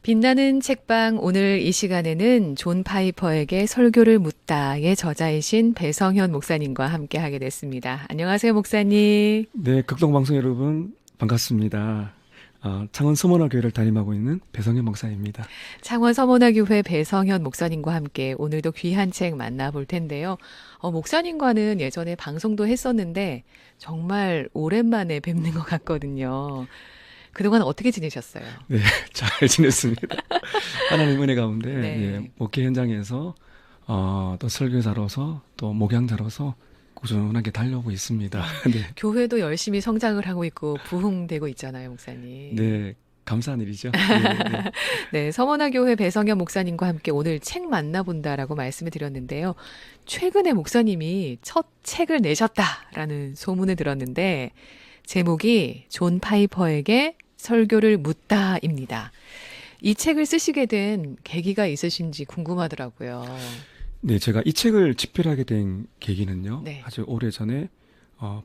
빛나는 책방 오늘 이 시간에는 존 파이퍼에게 설교를 묻다의 저자이신 배성현 목사님과 함께하게 됐습니다. 안녕하세요, 목사님. 네, 극동방송 여러분 반갑습니다. 창원 서문화교회를 담임하고 있는 배성현 목사입니다. 창원 서문화교회 배성현 목사님과 함께 오늘도 귀한 책 만나볼 텐데요. 목사님과는 예전에 방송도 했었는데 정말 오랜만에 뵙는 것 같거든요. 그동안 어떻게 지내셨어요? 네, 잘 지냈습니다. 하나님 은혜 가운데 네. 예, 목회 현장에서 또 설교자로서 또 목양자로서 꾸준하게 달려오고 있습니다. 네, 교회도 열심히 성장을 하고 있고 부흥되고 있잖아요, 목사님. 네, 감사한 일이죠. 네, 네. 네, 서문화교회 배성현 목사님과 함께 오늘 책 만나본다라고 말씀을 드렸는데요. 최근에 목사님이 첫 책을 내셨다라는 소문을 들었는데 제목이 존 파이퍼에게 설교를 묻다입니다. 이 책을 쓰시게 된 계기가 있으신지 궁금하더라고요. 네, 제가 이 책을 집필하게 된 계기는요. 네. 아주 오래전에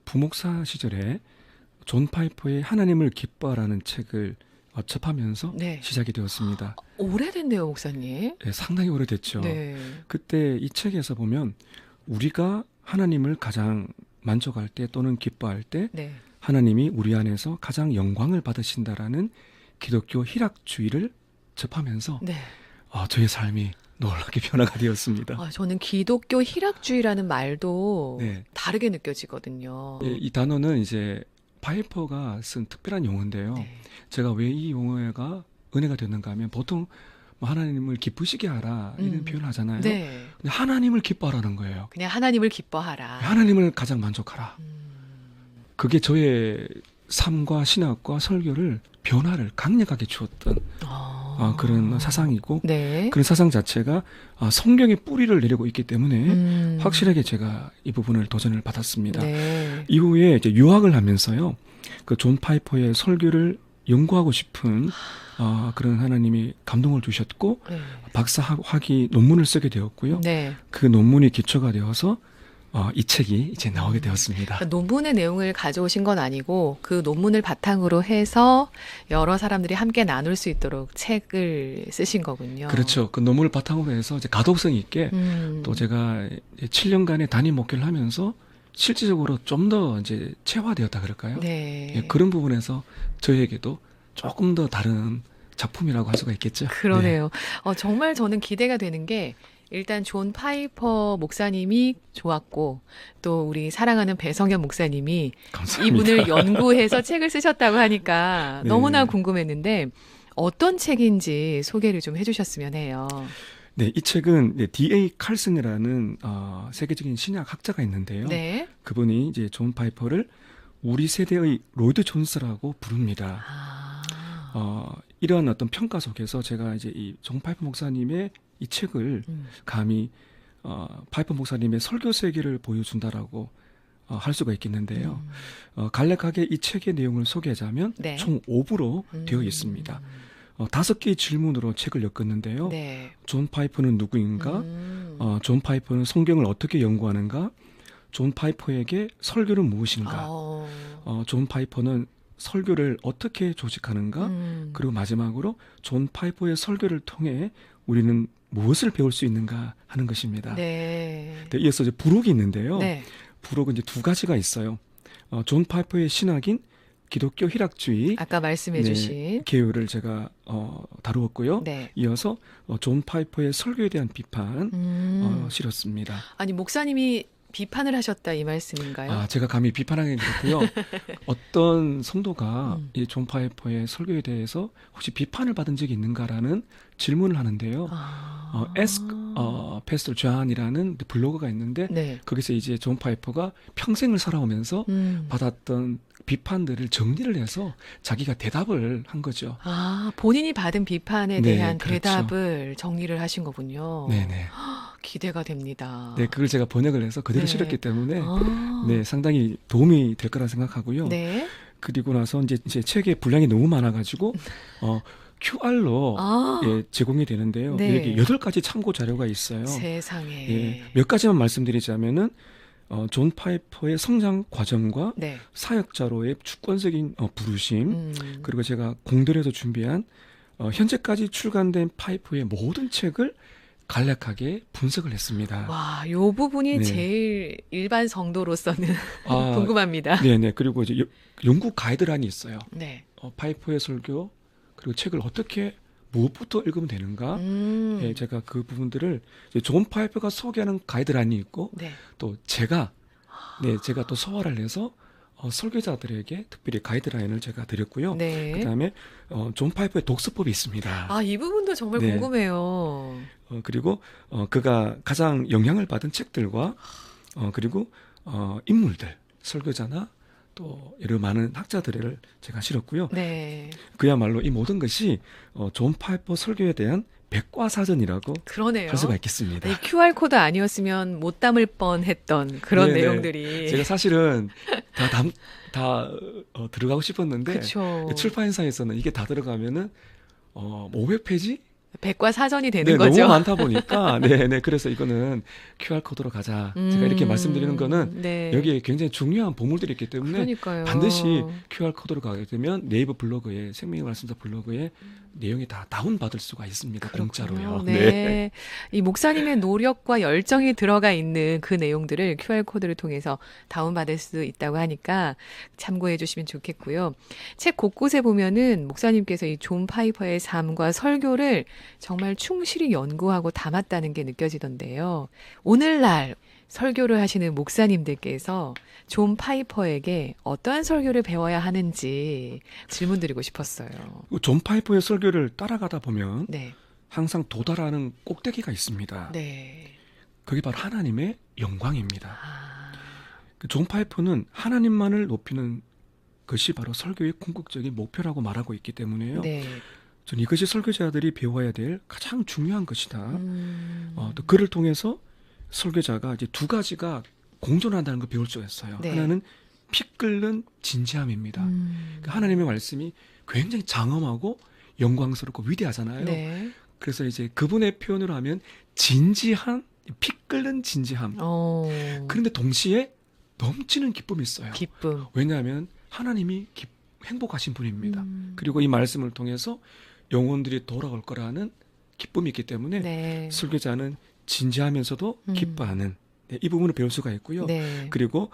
부목사 시절에 존 파이퍼의 하나님을 기뻐하라는 책을 접하면서 네. 시작이 되었습니다. 오래됐네요, 목사님. 네, 상당히 오래됐죠. 네. 그때 이 책에서 보면 우리가 하나님을 가장 만족할 때 또는 기뻐할 때 네. 하나님이 우리 안에서 가장 영광을 받으신다라는 기독교 희락주의를 접하면서 네. 저의 삶이 놀랍게 변화가 되었습니다. 저는 기독교 희락주의라는 말도 네. 다르게 느껴지거든요. 예, 이 단어는 이제 파이퍼가 쓴 특별한 용어인데요. 네. 제가 왜 이 용어가 은혜가 됐는가 하면 보통 뭐 하나님을 기쁘시게 하라 이런 표현을 하잖아요. 네. 근데 하나님을 기뻐하라는 거예요. 그냥 하나님을 기뻐하라. 하나님을 가장 만족하라. 음. 그게 저의 삶과 신학과 설교를 변화를 강력하게 주었던 그런 사상이고 네. 그런 사상 자체가 성경의 뿌리를 내리고 있기 때문에 확실하게 제가 이 부분을 도전을 받았습니다. 네. 이후에 이제 유학을 하면서요, 그 존 파이퍼의 설교를 연구하고 싶은 그런 하나님이 감동을 주셨고 네. 박사 학위 논문을 쓰게 되었고요. 네. 그 논문이 기초가 되어서 이 책이 이제 나오게 되었습니다. 그러니까 논문의 내용을 가져오신 건 아니고 그 논문을 바탕으로 해서 여러 사람들이 함께 나눌 수 있도록 책을 쓰신 거군요. 그렇죠. 그 논문을 바탕으로 해서 이제 가독성 있게 또 제가 7년간의 단임 목회를 하면서 실질적으로 좀 더 이제 체화되었다 그럴까요? 네. 예, 그런 부분에서 저희에게도 조금 더 다른 작품이라고 할 수가 있겠죠. 그러네요. 정말 저는 기대가 되는 게 일단 존 파이퍼 목사님이 좋았고 또 우리 사랑하는 배성현 목사님이 감사합니다. 이분을 연구해서 책을 쓰셨다고 하니까 네. 너무나 궁금했는데 어떤 책인지 소개를 좀 해주셨으면 해요. 네, 이 책은 D.A. 칼슨이라는 세계적인 신약 학자가 있는데요. 네. 그분이 이제 존 파이퍼를 우리 세대의 로이드 존스라고 부릅니다. 이러한 어떤 평가 속에서 제가 이제 이 존 파이퍼 목사님의 이 책을 감히 파이퍼 목사님의 설교 세계를 보여준다라고 할 수가 있겠는데요. 간략하게 이 책의 내용을 소개하자면 네. 총 5부로 되어 있습니다. 5개의 질문으로 책을 엮었는데요. 네. 존 파이퍼는 누구인가? 존 파이퍼는 성경을 어떻게 연구하는가? 존 파이퍼에게 설교는 무엇인가? 존 파이퍼는 설교를 어떻게 조직하는가? 그리고 마지막으로 존 파이퍼의 설교를 통해 우리는 무엇을 배울 수 있는가 하는 것입니다. 네. 네, 이어서 이제 부록이 있는데요. 네. 부록은 이제 두 가지가 있어요. 존 파이퍼의 신학인 기독교 희락주의 아까 말씀해 주신 계율을 제가 다루었고요. 네. 이어서 존 파이퍼의 설교에 대한 비판 실었습니다. 아니 목사님이 비판을 하셨다 이 말씀인가요? 제가 감히 비판하게 됐고요. 어떤 성도가 이 존 파이퍼의 설교에 대해서 혹시 비판을 받은 적이 있는가라는 질문을 하는데요. Ask Pastor John이라는 블로거가 있는데 네. 거기서 이제 존 파이퍼가 평생을 살아오면서 받았던 비판들을 정리를 해서 자기가 대답을 한 거죠. 본인이 받은 비판에 네, 대한 그렇죠. 대답을 정리를 하신 거군요. 네네. 기대가 됩니다. 네, 그걸 제가 번역을 해서 그대로 네. 실었기 때문에 네, 상당히 도움이 될 거라 생각하고요. 네. 그리고 나서 이제 책의 분량이 너무 많아가지고 QR로 제공이 되는데요. 네. 여기 8가지 참고 자료가 있어요. 세상에. 예, 몇 가지만 말씀드리자면은 존 파이퍼의 성장 과정과 네. 사역자로의 주권적인 부르심, 그리고 제가 공들여서 준비한 현재까지 출간된 파이퍼의 모든 책을 간략하게 분석을 했습니다. 와, 요 부분이 네. 제일 일반 성도로서는 아, 궁금합니다. 네네. 그리고 이제 연구 가이드란이 있어요. 네. 파이퍼의 설교, 그리고 책을 어떻게, 무엇부터 읽으면 되는가. 예, 제가 그 부분들을 이제 존 파이퍼가 소개하는 가이드란이 있고, 네. 또 제가 또 소화를 해서 설교자들에게 특별히 가이드라인을 제가 드렸고요. 네. 그다음에 존 파이퍼의 독서법이 있습니다. 아, 이 부분도 정말 네. 궁금해요. 그리고 그가 가장 영향을 받은 책들과 그리고 인물들, 설교자나 또 여러 많은 학자들을 제가 실었고요. 네. 그야말로 이 모든 것이 존 파이퍼 설교에 대한 백과사전이라고 그러네요. 할 수가 있겠습니다. 이 QR코드 아니었으면 못 담을 뻔했던 그런 네네. 내용들이. 제가 사실은 다 들어가고 싶었는데 그쵸. 출판사에서는 이게 다 들어가면은 500페이지? 백과사전이 되는 네, 거죠. 너무 많다 보니까 네, 그래서 이거는 QR코드로 가자. 제가 이렇게 말씀드리는 거는 네. 여기에 굉장히 중요한 보물들이 있기 때문에 그러니까요. 반드시 QR코드로 가게 되면 네이버 블로그에, 생명의 말씀사 블로그에 내용이 다 다운받을 수가 있습니다. 공짜로요. 네. 이 목사님의 노력과 열정이 들어가 있는 그 내용들을 QR코드를 통해서 다운받을 수 있다고 하니까 참고해 주시면 좋겠고요. 책 곳곳에 보면은 목사님께서 이 존 파이퍼의 삶과 설교를 정말 충실히 연구하고 담았다는 게 느껴지던데요. 오늘날 설교를 하시는 목사님들께서 존 파이퍼에게 어떠한 설교를 배워야 하는지 질문 드리고 싶었어요. 존 파이퍼의 설교를 따라가다 보면 네. 항상 도달하는 꼭대기가 있습니다. 네. 그게 바로 하나님의 영광입니다. 아, 존 파이퍼는 하나님만을 높이는 것이 바로 설교의 궁극적인 목표라고 말하고 있기 때문에요. 네. 저는 이것이 설교자들이 배워야 될 가장 중요한 것이다. 음. 또 그를 통해서 설교자가 이제 두 가지가 공존한다는 걸 배울 수 있어요. 네. 하나는 피 끓는 진지함입니다. 그 하나님의 말씀이 굉장히 장엄하고 영광스럽고 위대하잖아요. 네. 그래서 이제 그분의 표현으로 하면 진지한, 피 끓는 진지함. 그런데 동시에 넘치는 기쁨이 있어요. 기쁨. 왜냐하면 하나님이 행복하신 분입니다. 그리고 이 말씀을 통해서 영혼들이 돌아올 거라는 기쁨이 있기 때문에 네. 설교자는 진지하면서도 기뻐하는 이 부분을 배울 수가 있고요. 네. 그리고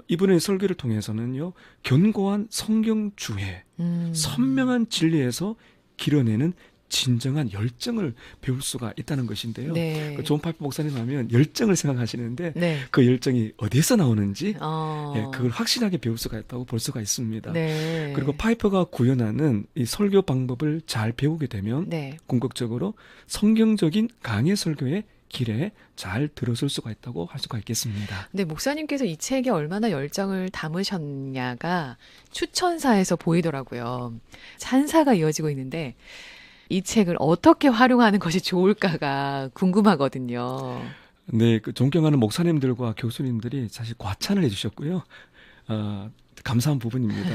이분의 설교를 통해서는요, 견고한 성경 주해, 선명한 진리에서 길어내는 진정한 열정을 배울 수가 있다는 것인데요. 네. 존 파이퍼 목사님 하면 열정을 생각하시는데 네. 그 열정이 어디에서 나오는지 그걸 확실하게 배울 수가 있다고 볼 수가 있습니다. 네. 그리고 파이퍼가 구현하는 이 설교 방법을 잘 배우게 되면 네. 궁극적으로 성경적인 강의 설교의 길에 잘 들어설 수가 있다고 할 수가 있겠습니다. 네, 목사님께서 이 책에 얼마나 열정을 담으셨냐가 추천사에서 보이더라고요. 찬사가 이어지고 있는데 이 책을 어떻게 활용하는 것이 좋을까가 궁금하거든요. 네, 그 존경하는 목사님들과 교수님들이 사실 과찬을 해주셨고요. 감사한 부분입니다.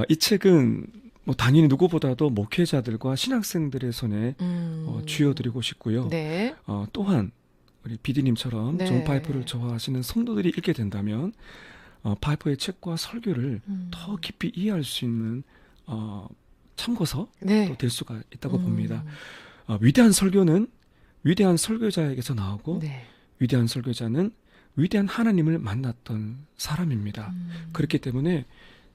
이 책은 뭐 당연히 누구보다도 목회자들과 신학생들의 손에 쥐어드리고 싶고요. 네. 또한 우리 비디님처럼 네. 존 파이퍼를 좋아하시는 성도들이 읽게 된다면 파이퍼의 책과 설교를 더 깊이 이해할 수 있는 참고서 네. 또 될 수가 있다고 봅니다. 위대한 설교는 위대한 설교자에게서 나오고 네. 위대한 설교자는 위대한 하나님을 만났던 사람입니다. 그렇기 때문에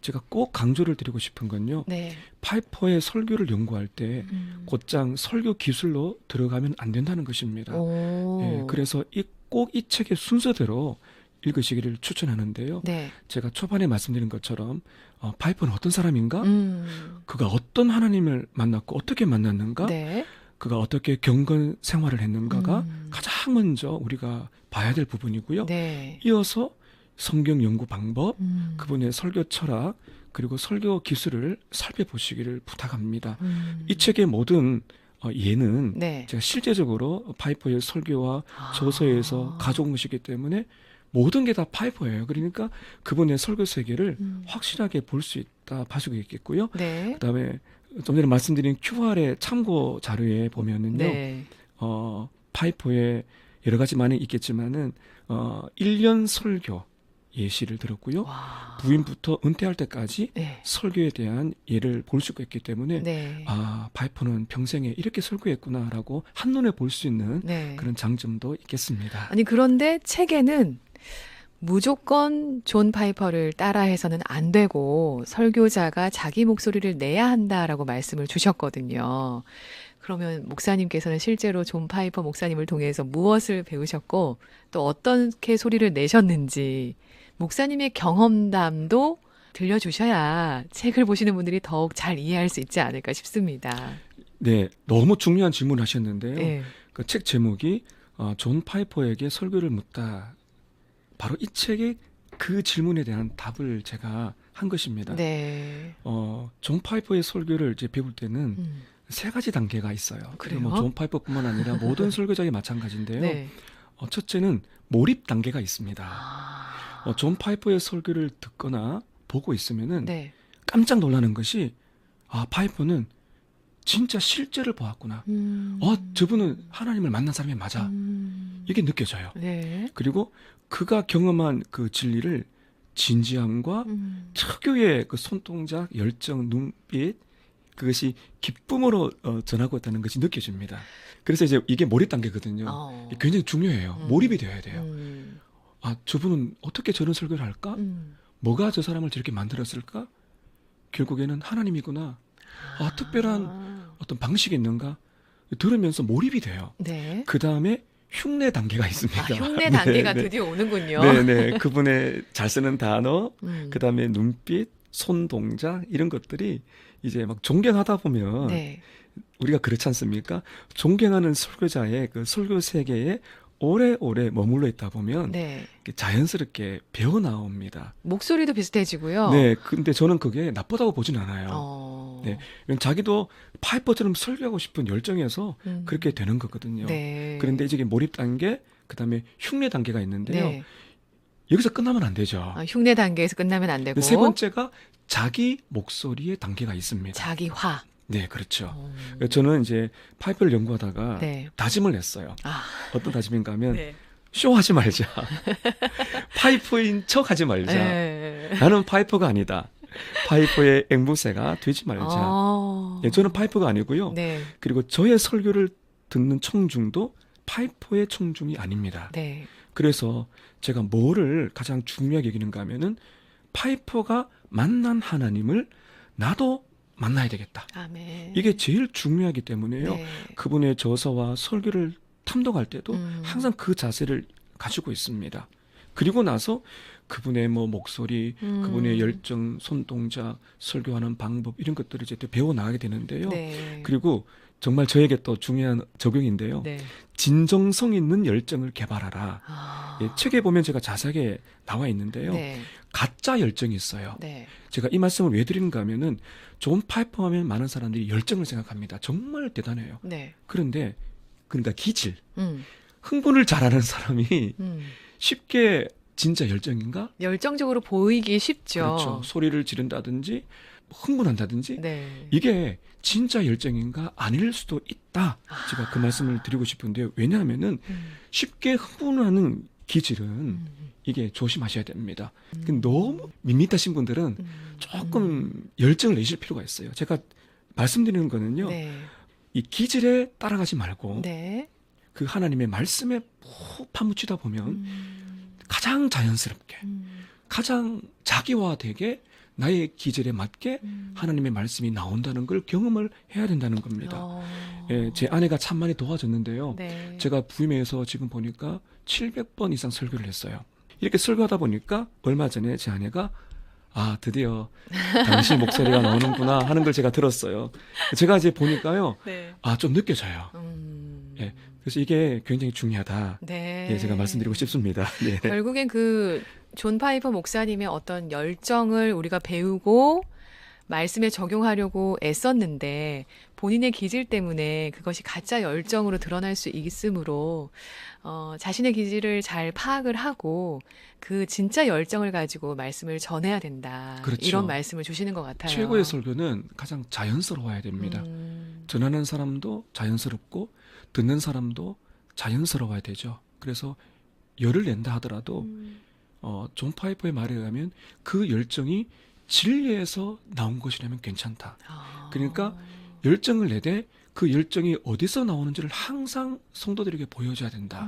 제가 꼭 강조를 드리고 싶은 건요. 네. 파이퍼의 설교를 연구할 때 곧장 설교 기술로 들어가면 안 된다는 것입니다. 예, 그래서 꼭 이 책의 순서대로 읽으시기를 추천하는데요. 네. 제가 초반에 말씀드린 것처럼 파이퍼는 어떤 사람인가? 그가 어떤 하나님을 만났고 어떻게 만났는가? 네. 그가 어떻게 경건 생활을 했는가가 가장 먼저 우리가 봐야 될 부분이고요. 네. 이어서 성경 연구 방법, 그분의 설교 철학, 그리고 설교 기술을 살펴보시기를 부탁합니다. 이 책의 모든 예는 네. 제가 실제적으로 파이퍼의 설교와 저서에서 가져온 것이기 때문에 모든 게 다 파이퍼예요. 그러니까 그분의 설교 세계를 확실하게 볼 수 있다 봐주고 있겠고요. 네. 그다음에 좀 전에 말씀드린 QR의 참고 자료에 보면은요. 네. 파이퍼의 여러 가지 많이 있겠지만은 1년 설교 예시를 들었고요. 와. 부임부터 은퇴할 때까지 네. 설교에 대한 예를 볼 수가 있기 때문에 네. 아, 파이퍼는 평생에 이렇게 설교했구나라고 한눈에 볼 수 있는 네. 그런 장점도 있겠습니다. 아니 그런데 책에는 무조건 존 파이퍼를 따라해서는 안 되고 설교자가 자기 목소리를 내야 한다라고 말씀을 주셨거든요. 그러면 목사님께서는 실제로 존 파이퍼 목사님을 통해서 무엇을 배우셨고 또 어떻게 소리를 내셨는지 목사님의 경험담도 들려주셔야 책을 보시는 분들이 더욱 잘 이해할 수 있지 않을까 싶습니다. 네, 너무 중요한 질문을 하셨는데요. 네. 그 책 제목이 존 파이퍼에게 설교를 묻다. 바로 이 책의 그 질문에 대한 답을 제가 한 것입니다. 네. 존 파이퍼의 설교를 이제 배울 때는 음. 세 가지 단계가 있어요. 그래요? 뭐 존 파이퍼뿐만 아니라 모든 설교자에 마찬가지인데요. 네. 첫째는 몰입 단계가 있습니다. 아. 존 파이퍼의 설교를 듣거나 보고 있으면은 네. 깜짝 놀라는 것이 파이퍼는 진짜 실제를 보았구나. 저분은 하나님을 만난 사람이 맞아. 이게 느껴져요. 네. 그리고 그가 경험한 그 진리를 진지함과 특유의 그 손동작, 열정, 눈빛 그것이 기쁨으로 전하고 있다는 것이 느껴집니다. 그래서 이제 이게 몰입 단계거든요. 굉장히 중요해요. 몰입이 되어야 돼요. 저분은 어떻게 저런 설교를 할까? 뭐가 저 사람을 저렇게 만들었을까? 결국에는 하나님이구나. 특별한 어떤 방식이 있는가? 들으면서 몰입이 돼요. 네. 그 다음에 흉내 단계가 있습니다. 흉내 단계가 네, 드디어 오는군요. 네네. 그분의 잘 쓰는 단어, 그 음. 다음에 눈빛, 손 동작 이런 것들이 이제 막 존경하다 보면 네. 우리가 그렇지 않습니까? 존경하는 설교자의 그 설교 세계에 오래오래 머물러 있다 보면 네. 자연스럽게 배어 나옵니다. 목소리도 비슷해지고요. 네, 근데 저는 그게 나쁘다고 보진 않아요. 네, 자기도 파이퍼처럼 설교하고 싶은 열정에서 그렇게 되는 거거든요. 네. 그런데 이제 몰입 단계, 그다음에 흉내 단계가 있는데요. 네. 여기서 끝나면 안 되죠. 흉내 단계에서 끝나면 안 되고. 세 번째가 자기 목소리의 단계가 있습니다. 자기화. 네, 그렇죠. 저는 이제 파이퍼를 연구하다가 네. 다짐을 했어요. 어떤 다짐인가 하면 네. 쇼하지 말자. 파이퍼인 척 하지 말자. 네. 나는 파이퍼가 아니다. 파이퍼의 앵무새가 되지 말자. 예, 저는 파이퍼가 아니고요. 네. 그리고 저의 설교를 듣는 청중도 파이퍼의 청중이 아닙니다. 네. 그래서 제가 뭐를 가장 중요하게 여기는가 하면은 파이퍼가 만난 하나님을 나도 만나야 되겠다. 아멘. 이게 제일 중요하기 때문에요. 네. 그분의 저서와 설교를 탐독할 때도 항상 그 자세를 가지고 있습니다. 그리고 나서 그분의 뭐 목소리, 그분의 열정, 손동작, 설교하는 방법 이런 것들을 이제 또 배워 나가게 되는데요. 네. 그리고 정말 저에게 또 중요한 적용인데요. 네. 진정성 있는 열정을 개발하라. 예, 책에 보면 제가 자세하게 나와 있는데요. 네. 가짜 열정이 있어요. 네. 제가 이 말씀을 왜 드리는가 하면은 존 파이퍼 하면 많은 사람들이 열정을 생각합니다. 정말 대단해요. 네. 그런데 그러니까 기질, 음. 흥분을 잘하는 사람이 음. 쉽게 진짜 열정인가? 열정적으로 보이기 쉽죠. 그렇죠. 소리를 지른다든지 흥분한다든지 네. 이게 진짜 열정인가 아닐 수도 있다. 제가 그 말씀을 드리고 싶은데요. 왜냐하면은 쉽게 흥분하는 기질은 이게 조심하셔야 됩니다. 너무 밋밋하신 분들은 조금 열정을 내실 필요가 있어요. 제가 말씀드리는 거는요. 네. 이 기질에 따라가지 말고 네. 그 하나님의 말씀에 푹 파묻히다 보면 가장 자연스럽게 가장 자기화되게 나의 기질에 맞게 하나님의 말씀이 나온다는 걸 경험을 해야 된다는 겁니다. 예, 제 아내가 참 많이 도와줬는데요. 네. 제가 부임해서 지금 보니까 700번 이상 설교를 했어요. 이렇게 설교하다 보니까 얼마 전에 제 아내가 드디어 당신 목소리가 나오는구나 하는 걸 제가 들었어요. 제가 이제 보니까요. 네. 좀 느껴져요. 예, 그래서 이게 굉장히 중요하다. 네. 예, 제가 말씀드리고 싶습니다. 네. 결국엔 그 존 파이퍼 목사님의 어떤 열정을 우리가 배우고 말씀에 적용하려고 애썼는데 본인의 기질 때문에 그것이 가짜 열정으로 드러날 수 있으므로 자신의 기질을 잘 파악을 하고 그 진짜 열정을 가지고 말씀을 전해야 된다. 그렇죠. 이런 말씀을 주시는 것 같아요. 최고의 설교는 가장 자연스러워야 됩니다. 전하는 사람도 자연스럽고 듣는 사람도 자연스러워야 되죠. 그래서 열을 낸다 하더라도 존 파이퍼의 말에 의하면 그 열정이 진리에서 나온 것이라면 괜찮다. 그러니까 열정을 내되 그 열정이 어디서 나오는지를 항상 성도들에게 보여줘야 된다.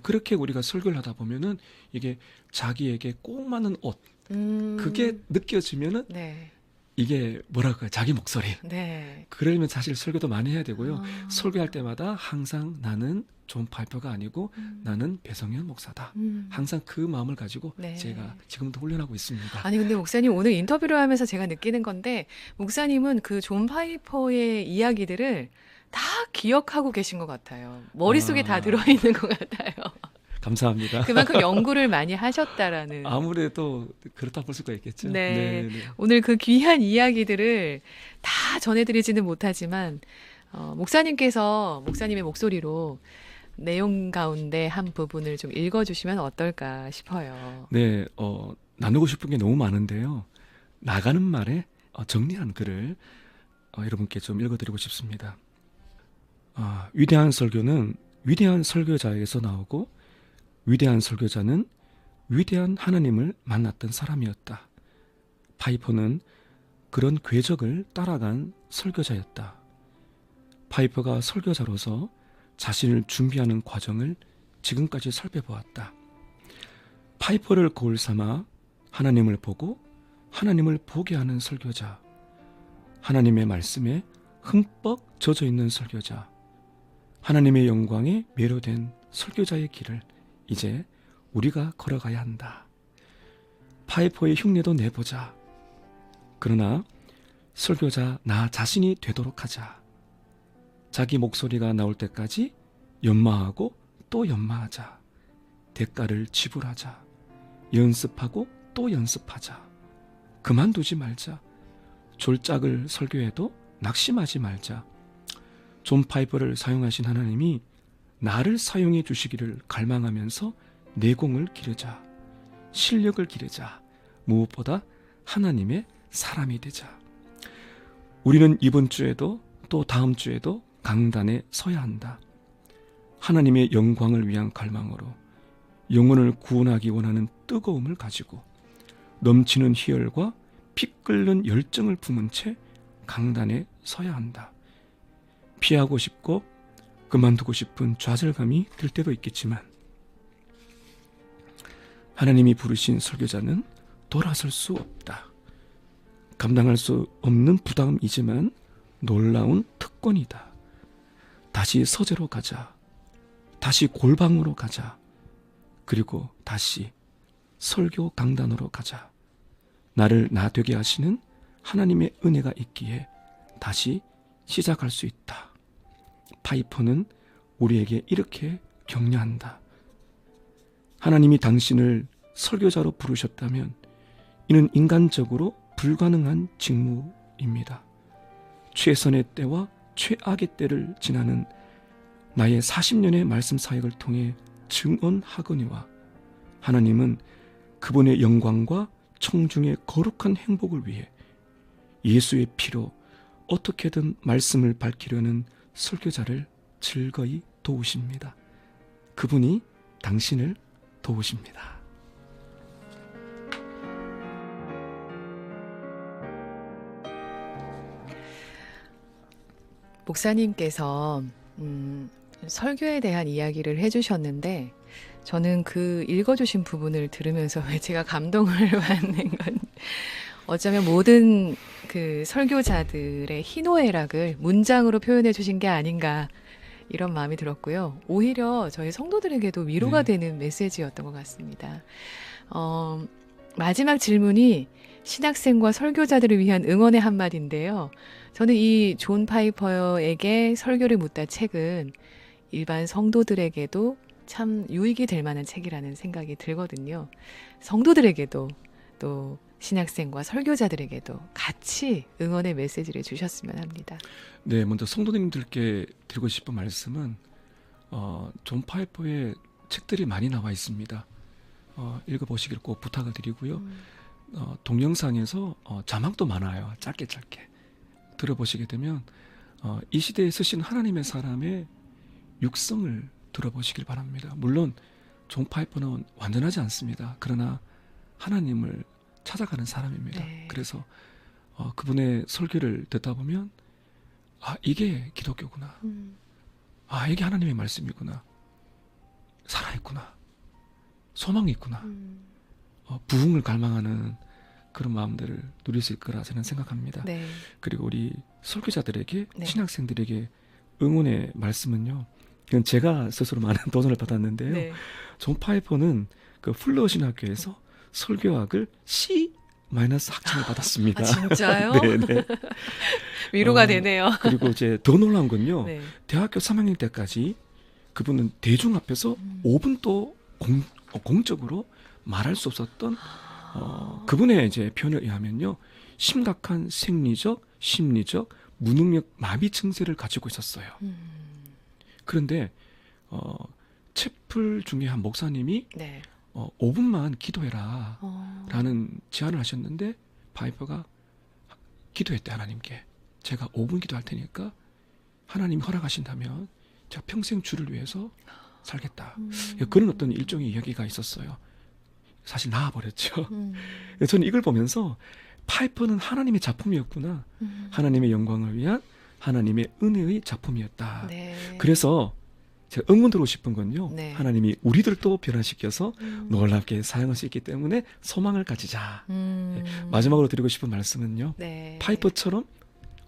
그렇게 우리가 설교를 하다 보면은 이게 자기에게 꼭 맞는 옷, 그게 느껴지면은 네. 이게 뭐랄까요, 자기 목소리. 네. 그러려면 사실 설교도 많이 해야 되고요. 설교할 때마다 항상 나는 존 파이퍼가 아니고 나는 배성현 목사다. 항상 그 마음을 가지고 네. 제가 지금도 훈련하고 있습니다. 아니 근데 목사님 오늘 인터뷰를 하면서 제가 느끼는 건데 목사님은 그 존 파이퍼의 이야기들을 다 기억하고 계신 것 같아요. 머릿속에 다 들어있는 것 같아요. 감사합니다. 그만큼 연구를 많이 하셨다라는. 아무래도 그렇다 볼 수가 있겠죠. 네. 네. 오늘 그 귀한 이야기들을 다 전해드리지는 못하지만 목사님께서 목사님의 목소리로 내용 가운데 한 부분을 좀 읽어주시면 어떨까 싶어요. 네, 나누고 싶은 게 너무 많은데요. 나가는 말에 정리한 글을 여러분께 좀 읽어드리고 싶습니다. 위대한 설교는 위대한 설교자에게서 나오고 위대한 설교자는 위대한 하나님을 만났던 사람이었다. 파이퍼는 그런 궤적을 따라간 설교자였다. 파이퍼가 설교자로서 자신을 준비하는 과정을 지금까지 살펴보았다. 파이퍼를 거울 삼아 하나님을 보고 하나님을 보게 하는 설교자, 하나님의 말씀에 흠뻑 젖어 있는 설교자, 하나님의 영광에 매료된 설교자의 길을 이제 우리가 걸어가야 한다. 파이퍼의 흉내도 내보자. 그러나 설교자 나 자신이 되도록 하자. 자기 목소리가 나올 때까지 연마하고 또 연마하자. 대가를 지불하자. 연습하고 또 연습하자. 그만두지 말자. 졸작을 설교해도 낙심하지 말자. 존 파이퍼를 사용하신 하나님이 나를 사용해 주시기를 갈망하면서 내공을 기르자. 실력을 기르자. 무엇보다 하나님의 사람이 되자. 우리는 이번 주에도 또 다음 주에도 강단에 서야 한다. 하나님의 영광을 위한 갈망으로 영혼을 구원하기 원하는 뜨거움을 가지고 넘치는 희열과 피 끓는 열정을 품은 채 강단에 서야 한다. 피하고 싶고 그만두고 싶은 좌절감이 들 때도 있겠지만 하나님이 부르신 설교자는 돌아설 수 없다. 감당할 수 없는 부담이지만 놀라운 특권이다. 다시 서재로 가자. 다시 골방으로 가자. 그리고 다시 설교 강단으로 가자. 나를 나 되게 하시는 하나님의 은혜가 있기에 다시 시작할 수 있다. 파이퍼는 우리에게 이렇게 격려한다. 하나님이 당신을 설교자로 부르셨다면 이는 인간적으로 불가능한 직무입니다. 최선의 때와 최악의 때를 지나는 나의 40년의 말씀 사역을 통해 증언하거니와 하나님은 그분의 영광과 청중의 거룩한 행복을 위해 예수의 피로 어떻게든 말씀을 밝히려는 설교자를 즐거이 도우십니다. 그분이 당신을 도우십니다. 목사님께서 설교에 대한 이야기를 해주셨는데 저는 그 읽어주신 부분을 들으면서 왜 제가 감동을 받는 건 어쩌면 모든 그 설교자들의 희노애락을 문장으로 표현해 주신 게 아닌가 이런 마음이 들었고요. 오히려 저희 성도들에게도 위로가 되는 메시지였던 것 같습니다. 마지막 질문이 신학생과 설교자들을 위한 응원의 한마디인데요. 저는 이 존 파이퍼에게 설교를 묻다 책은 일반 성도들에게도 참 유익이 될 만한 책이라는 생각이 들거든요. 성도들에게도 또 신학생과 설교자들에게도 같이 응원의 메시지를 주셨으면 합니다. 네, 먼저 성도님들께 드리고 싶은 말씀은 존 파이퍼의 책들이 많이 나와 있습니다. 읽어보시기를 꼭 부탁을 드리고요. 동영상에서 자막도 많아요. 짧게 들어보시게 되면 이 시대에 쓰신 하나님의 사람의 육성을 들어보시길 바랍니다. 물론 존 파이퍼는 완전하지 않습니다. 그러나 하나님을 찾아가는 사람입니다. 네. 그래서 그분의 설교를 듣다 보면 이게 기독교구나. 이게 하나님의 말씀이구나. 살아있구나. 소망이 있구나. 부흥을 갈망하는 그런 마음들을 누릴 수 있을 거라 저는 생각합니다. 네. 그리고 우리 설교자들에게 네. 신학생들에게 응원의 말씀은요. 이건 제가 스스로 많은 도전을 받았는데요. 네. 존 파이퍼는 그 풀러 신학교에서 설교학을 C- 학점을 받았습니다. 진짜요? 네네. 위로가 되네요. 그리고 이제 더 놀라운 건요. 네. 대학교 3학년 때까지 그분은 대중 앞에서 5분도 공적으로 말할 수 없었던 그분의 이제 표현에 의하면요. 심각한 생리적, 심리적, 무능력 마비 증세를 가지고 있었어요. 그런데 채플 중에 한 목사님이 네. 5분만 기도해라 라는 제안을 하셨는데 파이퍼가 기도했대. 하나님께 제가 5분 기도할 테니까 하나님이 허락하신다면 제가 평생 주를 위해서 살겠다. 그런 어떤 일종의 이야기가 있었어요. 사실 나와버렸죠. 저는 이걸 보면서 파이퍼는 하나님의 작품이었구나. 하나님의 영광을 위한 하나님의 은혜의 작품이었다. 네. 그래서 제가 응원드리고 싶은 건요. 네. 하나님이 우리들도 변화시켜서 놀랍게 사용할 수 있기 때문에 소망을 가지자. 마지막으로 드리고 싶은 말씀은요. 네. 파이퍼처럼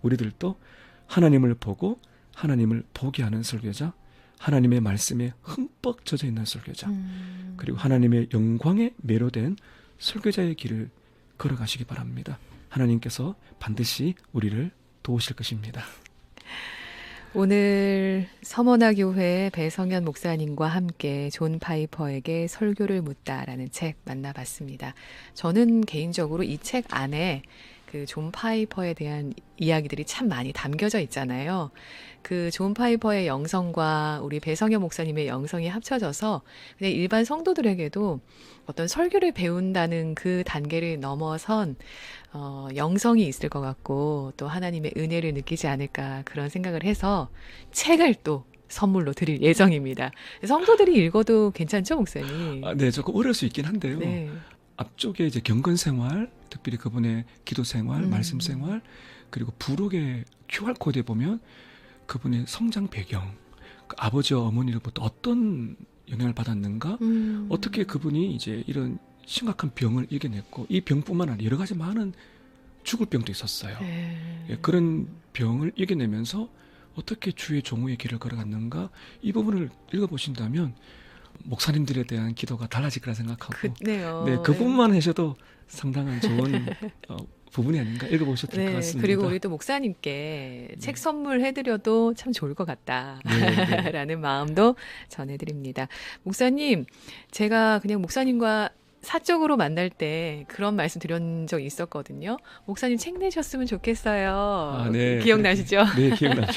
우리들도 하나님을 보고 하나님을 보게 하는 설교자, 하나님의 말씀에 흠뻑 젖어 있는 설교자, 그리고 하나님의 영광에 매료된 설교자의 길을 걸어가시기 바랍니다. 하나님께서 반드시 우리를 도우실 것입니다. 오늘 서머나교회 배성현 목사님과 함께 존 파이퍼에게 설교를 묻다라는 책 만나봤습니다. 저는 개인적으로 이 책 안에 그 존 파이퍼에 대한 이야기들이 참 많이 담겨져 있잖아요. 그 존 파이퍼의 영성과 우리 배성현 목사님의 영성이 합쳐져서 그냥 일반 성도들에게도 어떤 설교를 배운다는 그 단계를 넘어선 영성이 있을 것 같고 또 하나님의 은혜를 느끼지 않을까 그런 생각을 해서 책을 또 선물로 드릴 예정입니다. 성도들이 읽어도 괜찮죠, 목사님? 네, 조금 어려울 수 있긴 한데요. 네. 앞쪽에 이제 경건 생활, 특별히 그분의 기도 생활, 말씀 생활, 그리고 부록의 QR 코드에 보면 그분의 성장 배경, 그 아버지와 어머니로부터 어떤 영향을 받았는가, 어떻게 그분이 이제 이런 심각한 병을 이겨냈고 이 병뿐만 아니라 여러 가지 많은 죽을 병도 있었어요. 예, 그런 병을 이겨내면서 어떻게 주의 종우의 길을 걸어갔는가 이 부분을 읽어보신다면 목사님들에 대한 기도가 달라질 거라 생각하고 그네요. 네, 그 부분만 하셔도 상당한 좋은 부분이 아닌가 읽어보셔도 될 것 같습니다. 그리고 우리 또 목사님께 책 선물해드려도 참 좋을 것 같다라는 마음도 전해드립니다. 목사님, 제가 그냥 목사님과 사적으로 만날 때 그런 말씀 드린 적이 있었거든요. 목사님 책 내셨으면 좋겠어요. 네. 기억나시죠? 네, 기억납니다.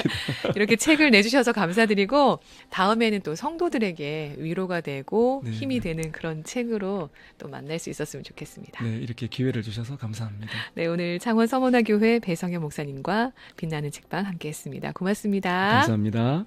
이렇게 책을 내주셔서 감사드리고 다음에는 또 성도들에게 위로가 되고 네, 힘이 되는 그런 책으로 또 만날 수 있었으면 좋겠습니다. 네, 이렇게 기회를 주셔서 감사합니다. 네, 오늘 창원 서머나교회 배성현 목사님과 빛나는 책방 함께했습니다. 고맙습니다. 감사합니다.